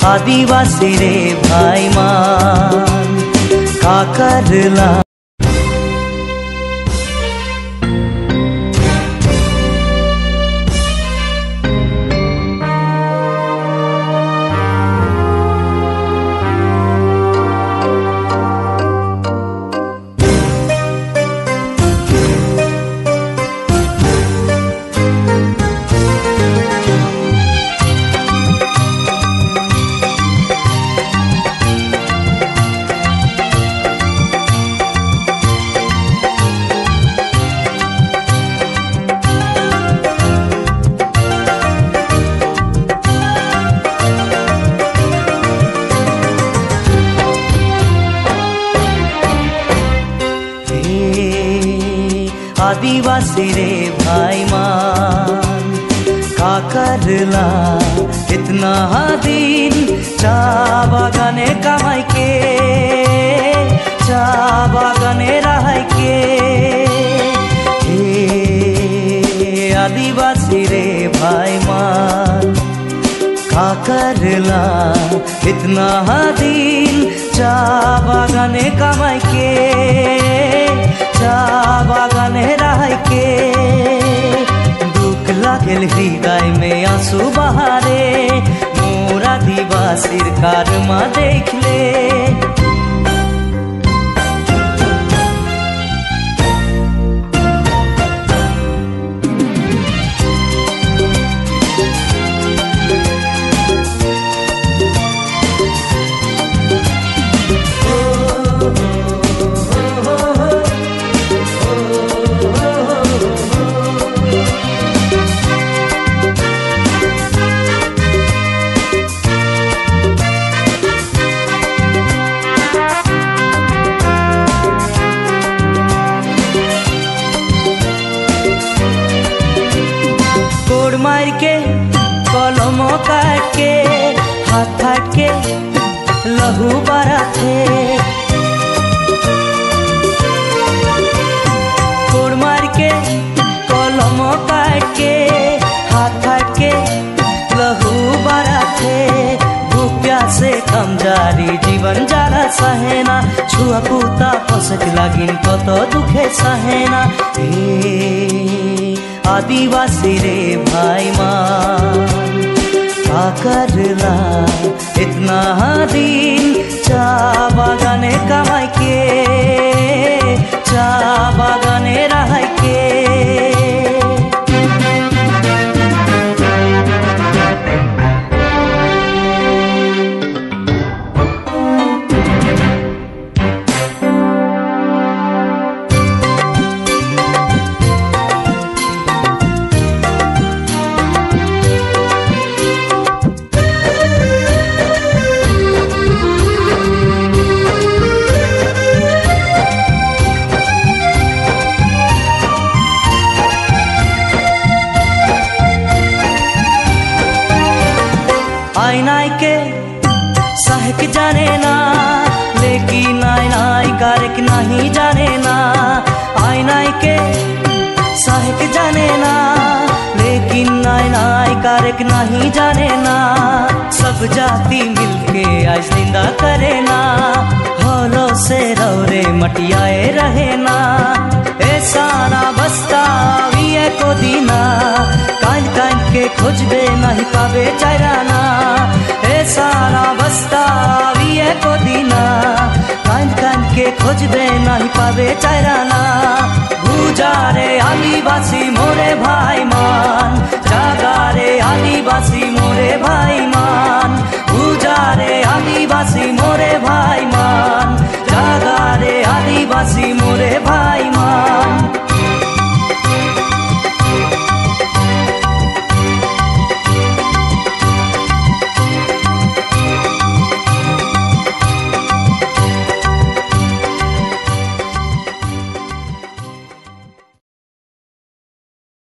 आदिवासी रे भाई मान का करला। आदिवासी रे भाई मान का करला इतना दिन चा बागाने कमाई के चा बागाने रह के। हे आदिवासी रे भाई मान का करला इतना दिन चा बागाने कमाई के चा बागाने रह के। दुख लागल हृदय में आंसू बहारे मोर आदिवासीर कारमा देख ले। मार के कलम काट के हाथ फाट के लहू बरा थे। कोड़ मार के कलम काट के हाथ फाट के लहू बरा थे। भूख प्यासे कम जारी जीवन जारा सहेना छुआ पुता पसक लागिन कत दुखे सहेना। आदिवासी रे भाई मान का करला इतना दिन चा बागाने कमाई के चा बागाने रह के। आईनाई के सहक जाने ना लेकिन आईनाई कारक नहीं जाने ना। आईनाई के सहक जाने ना लेकिन आईनाई कारक नहीं जाने ना। सब जाति मिलके आज निंदा करे ना होलो से रौरे मटियाए रहे ना। ऐसा ना बस्ता विये को दीना कान कान के खोजबे नहीं पावे चराना। ऐसा ना बस्ता विये को दीना कान कान के खोजबे नहीं पावे चराना। भूजा रे आदिवासी मोरे भाई मान जागा रे आदिवासी मोरे भाई मान। भूजा रे आदिवासी मोरे भाई मान जागा रे आदिवासी मोरे भाई